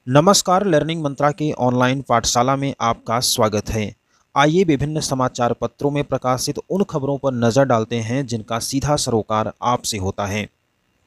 नमस्कार, लर्निंग मंत्रा की ऑनलाइन पाठशाला में आपका स्वागत है। आइए विभिन्न समाचार पत्रों में प्रकाशित उन खबरों पर नज़र डालते हैं जिनका सीधा सरोकार आपसे होता है।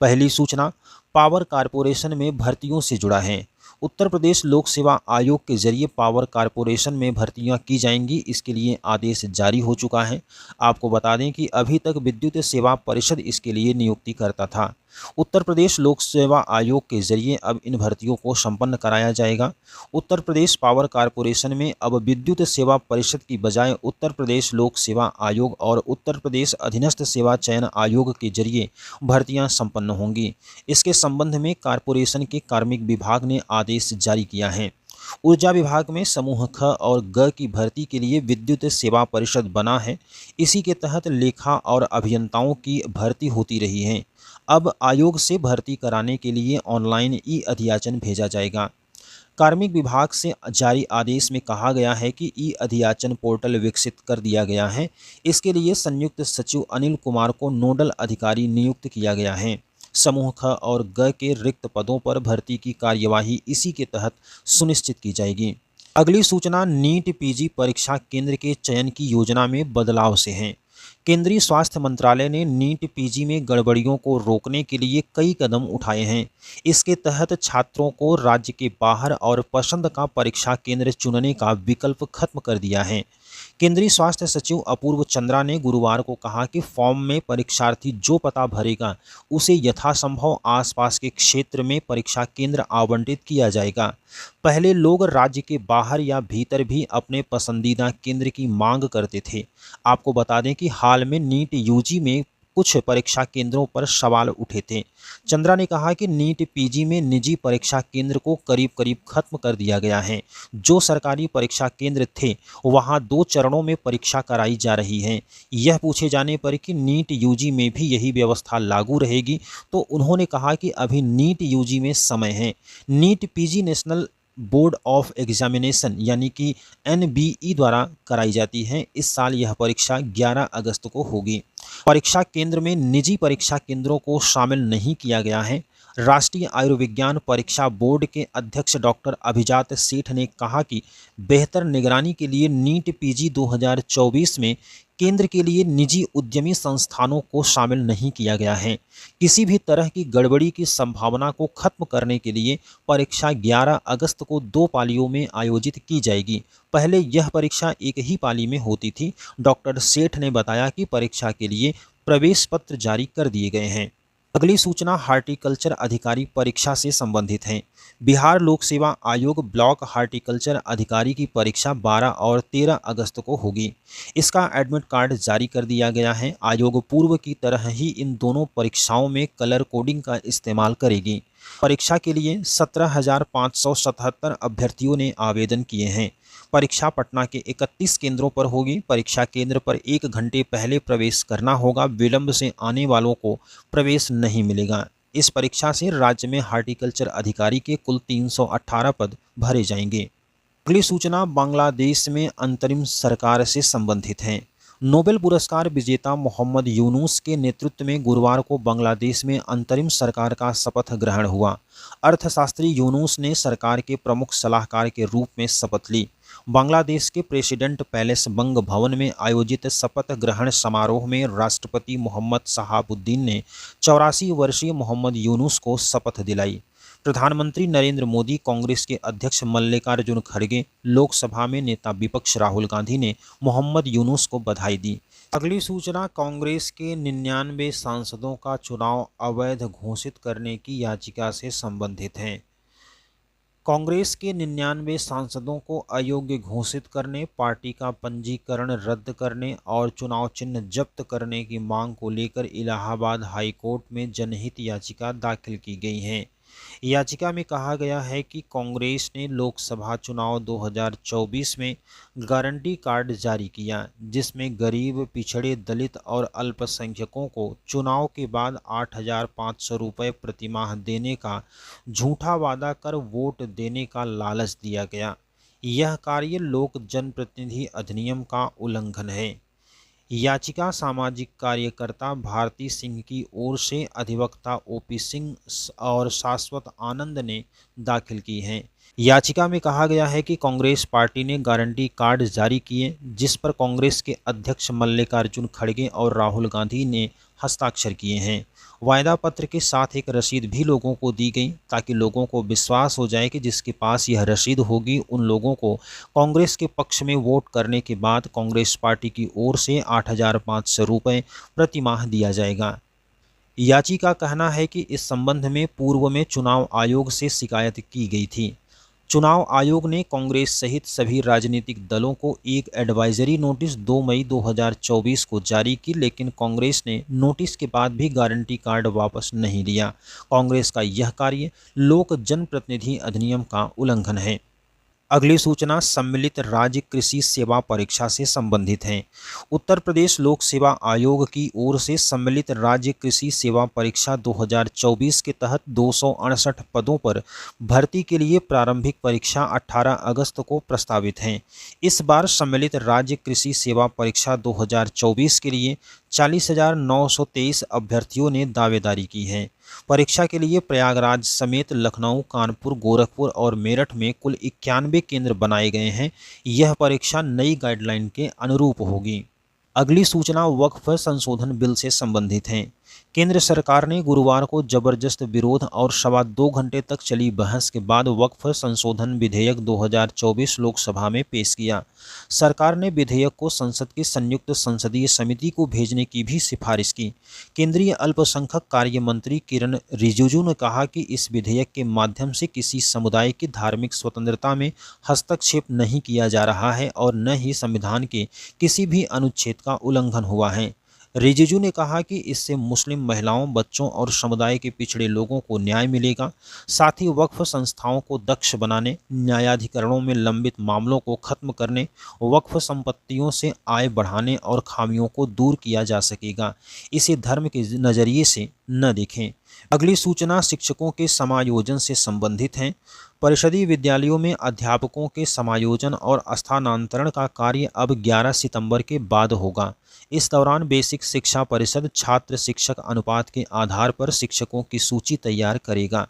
पहली सूचना पावर कारपोरेशन में भर्तियों से जुड़ा है। उत्तर प्रदेश लोक सेवा आयोग के जरिए पावर कारपोरेशन में भर्तियां की जाएंगी, इसके लिए आदेश जारी हो चुका है। आपको बता दें कि अभी तक विद्युत सेवा परिषद इसके लिए नियुक्ति करता था। उत्तर प्रदेश लोक सेवा आयोग के जरिए अब इन भर्तियों को संपन्न कराया जाएगा। उत्तर प्रदेश पावर कारपोरेशन में अब विद्युत सेवा परिषद की बजाय उत्तर प्रदेश लोक सेवा आयोग और उत्तर प्रदेश अधीनस्थ सेवा चयन आयोग के जरिए भर्तियां संपन्न होंगी। इसके संबंध में कारपोरेशन के कार्मिक विभाग ने आदेश जारी किया है। ऊर्जा विभाग में समूह ख और ग की भर्ती के लिए विद्युत सेवा परिषद बना है। इसी के तहत लेखा और अभियंताओं की भर्ती होती रही है। अब आयोग से भर्ती कराने के लिए ऑनलाइन ई अध्याचन भेजा जाएगा। कार्मिक विभाग से जारी आदेश में कहा गया है कि ई अध्याचन पोर्टल विकसित कर दिया गया है। इसके लिए संयुक्त सचिव अनिल कुमार को नोडल अधिकारी नियुक्त किया गया है। समूह ख और ग के रिक्त पदों पर भर्ती की कार्यवाही इसी के तहत सुनिश्चित की जाएगी। अगली सूचना नीट पीजी परीक्षा केंद्र के चयन की योजना में बदलाव से है। केंद्रीय स्वास्थ्य मंत्रालय ने नीट पीजी में गड़बड़ियों को रोकने के लिए कई कदम उठाए हैं। इसके तहत छात्रों को राज्य के बाहर और पसंद का परीक्षा केंद्र चुनने का विकल्प खत्म कर दिया है। केंद्रीय स्वास्थ्य सचिव अपूर्व चंद्रा ने गुरुवार को कहा कि फॉर्म में परीक्षार्थी जो पता भरेगा उसे यथासंभव आसपास के क्षेत्र में परीक्षा केंद्र आवंटित किया जाएगा। पहले लोग राज्य के बाहर या भीतर भी अपने पसंदीदा केंद्र की मांग करते थे। आपको बता दें कि हाल में नीट यूजी में कुछ परीक्षा केंद्रों पर सवाल उठे थे। चंद्रा ने कहा कि नीट पीजी में निजी परीक्षा केंद्र को करीब करीब खत्म कर दिया गया है। जो सरकारी परीक्षा केंद्र थे वहां 2 चरणों में परीक्षा कराई जा रही है। यह पूछे जाने पर कि नीट यूजी में भी यही व्यवस्था लागू रहेगी तो उन्होंने कहा कि अभी नीट यूजी में समय है। NEET PG national board of examination यानी कि एनबीई द्वारा कराई जाती है। इस साल यह परीक्षा 11 अगस्त को होगी। परीक्षा केंद्र में निजी परीक्षा केंद्रों को शामिल नहीं किया गया है। राष्ट्रीय आयुर्विज्ञान परीक्षा बोर्ड के अध्यक्ष डॉक्टर अभिजात सेठ ने कहा कि बेहतर निगरानी के लिए नीट पीजी 2024 में केंद्र के लिए निजी उद्यमी संस्थानों को शामिल नहीं किया गया है। किसी भी तरह की गड़बड़ी की संभावना को खत्म करने के लिए परीक्षा 11 अगस्त को 2 पालियों में आयोजित की जाएगी। पहले यह परीक्षा एक ही पाली में होती थी। डॉक्टर सेठ ने बताया कि परीक्षा के लिए प्रवेश पत्र जारी कर दिए गए हैं। अगली सूचना हार्टिकल्चर अधिकारी परीक्षा से संबंधित है। बिहार लोक सेवा आयोग ब्लॉक हार्टिकल्चर अधिकारी की परीक्षा 12 और 13 अगस्त को होगी। इसका एडमिट कार्ड जारी कर दिया गया है। आयोग पूर्व की तरह ही इन दोनों परीक्षाओं में कलर कोडिंग का इस्तेमाल करेगी। परीक्षा के लिए 17,577 अभ्यर्थियों ने आवेदन किए हैं। परीक्षा पटना के 31 केंद्रों पर होगी। परीक्षा केंद्र पर 1 घंटे पहले प्रवेश करना होगा। विलंब से आने वालों को प्रवेश नहीं मिलेगा। इस परीक्षा से राज्य में हार्टिकल्चर अधिकारी के कुल 318 पद भरे जाएंगे। अगली सूचना बांग्लादेश में अंतरिम सरकार से संबंधित है। नोबेल पुरस्कार विजेता मोहम्मद यूनुस के नेतृत्व में गुरुवार को बांग्लादेश में अंतरिम सरकार का शपथ ग्रहण हुआ। अर्थशास्त्री यूनुस ने सरकार के प्रमुख सलाहकार के रूप में शपथ ली। बांग्लादेश के प्रेसिडेंट पैलेस बंग भवन में आयोजित शपथ ग्रहण समारोह में राष्ट्रपति मोहम्मद शहाबुद्दीन ने 84 वर्षीय मोहम्मद यूनुस को शपथ दिलाई। प्रधानमंत्री नरेंद्र मोदी, कांग्रेस के अध्यक्ष मल्लिकार्जुन खड़गे, लोकसभा में नेता विपक्ष राहुल गांधी ने मोहम्मद यूनुस को बधाई दी। अगली सूचना कांग्रेस के 99 सांसदों का चुनाव अवैध घोषित करने की याचिका से संबंधित है। कांग्रेस के 99 सांसदों को अयोग्य घोषित करने, पार्टी का पंजीकरण रद्द करने और चुनाव चिन्ह जब्त करने की मांग को लेकर इलाहाबाद हाई कोर्ट में जनहित याचिका दाखिल की गई है। याचिका में कहा गया है कि कांग्रेस ने लोकसभा चुनाव 2024 में गारंटी कार्ड जारी किया, जिसमें गरीब, पिछड़े, दलित और अल्पसंख्यकों को चुनाव के बाद 8,500 रुपये प्रतिमाह देने का झूठा वादा कर वोट देने का लालच दिया गया। यह कार्य लोक जनप्रतिनिधि अधिनियम का उल्लंघन है। याचिका सामाजिक कार्यकर्ता भारती सिंह की ओर से अधिवक्ता ओपी सिंह और शाश्वत आनंद ने दाखिल की है। याचिका में कहा गया है कि कांग्रेस पार्टी ने गारंटी कार्ड जारी किए जिस पर कांग्रेस के अध्यक्ष मल्लिकार्जुन खड़गे और राहुल गांधी ने हस्ताक्षर किए हैं। वायदा पत्र के साथ एक रसीद भी लोगों को दी गई ताकि लोगों को विश्वास हो जाए कि जिसके पास यह रसीद होगी उन लोगों को कांग्रेस के पक्ष में वोट करने के बाद कांग्रेस पार्टी की ओर से 8,500 रुपये प्रति माह दिया जाएगा। याची का कहना है कि इस संबंध में पूर्व में चुनाव आयोग से शिकायत की गई थी। चुनाव आयोग ने कांग्रेस सहित सभी राजनीतिक दलों को एक एडवाइजरी नोटिस 2 मई 2024 को जारी की, लेकिन कांग्रेस ने नोटिस के बाद भी गारंटी कार्ड वापस नहीं लिया। कांग्रेस का यह कार्य लोक जनप्रतिनिधि अधिनियम का उल्लंघन है। अगली सूचना सम्मिलित राज्य कृषि सेवा परीक्षा से संबंधित है। उत्तर प्रदेश लोक सेवा आयोग की ओर से सम्मिलित राज्य कृषि सेवा परीक्षा 2024 के तहत 268 पदों पर भर्ती के लिए प्रारंभिक परीक्षा 18 अगस्त को प्रस्तावित है। इस बार सम्मिलित राज्य कृषि सेवा परीक्षा 2024 के लिए 40,923 अभ्यर्थियों ने दावेदारी की है। परीक्षा के लिए प्रयागराज समेत लखनऊ, कानपुर, गोरखपुर और मेरठ में कुल 91 केंद्र बनाए गए हैं। यह परीक्षा नई गाइडलाइन के अनुरूप होगी। अगली सूचना वक्फ संशोधन बिल से संबंधित है। केंद्र सरकार ने गुरुवार को जबरदस्त विरोध और 2.25 घंटे तक चली बहस के बाद वक्फ संशोधन विधेयक 2024 लोकसभा में पेश किया। सरकार ने विधेयक को संसद की संयुक्त संसदीय समिति को भेजने की भी सिफारिश की। केंद्रीय अल्पसंख्यक कार्य मंत्री किरण रिजिजू ने कहा कि इस विधेयक के माध्यम से किसी समुदाय की धार्मिक स्वतंत्रता में हस्तक्षेप नहीं किया जा रहा है और न ही संविधान के किसी भी अनुच्छेद का उल्लंघन हुआ है। रिजिजू ने कहा कि इससे मुस्लिम महिलाओं, बच्चों और समुदाय के पिछड़े लोगों को न्याय मिलेगा। साथ ही वक्फ संस्थाओं को दक्ष बनाने, न्यायाधिकरणों में लंबित मामलों को खत्म करने, वक्फ संपत्तियों से आय बढ़ाने और खामियों को दूर किया जा सकेगा। इसे धर्म के नज़रिए से न देखें। अगली सूचना शिक्षकों के समायोजन से संबंधित है। परिषदीय विद्यालयों में अध्यापकों के समायोजन और स्थानांतरण का कार्य अब 11 सितंबर के बाद होगा। इस दौरान बेसिक शिक्षा परिषद छात्र शिक्षक अनुपात के आधार पर शिक्षकों की सूची तैयार करेगा।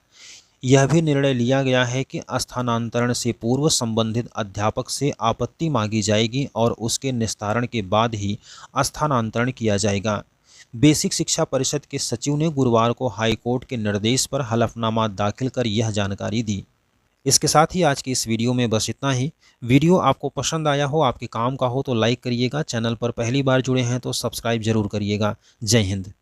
यह भी निर्णय लिया गया है कि स्थानांतरण से पूर्व संबंधित अध्यापक से आपत्ति मांगी जाएगी और उसके निस्तारण के बाद ही स्थानांतरण किया जाएगा। बेसिक शिक्षा परिषद के सचिव ने गुरुवार को हाईकोर्ट के निर्देश पर हलफनामा दाखिल कर यह जानकारी दी। इसके साथ ही आज की इस वीडियो में बस इतना ही। वीडियो आपको पसंद आया हो, आपके काम का हो तो लाइक करिएगा। चैनल पर पहली बार जुड़े हैं तो सब्सक्राइब जरूर करिएगा। जय हिंद।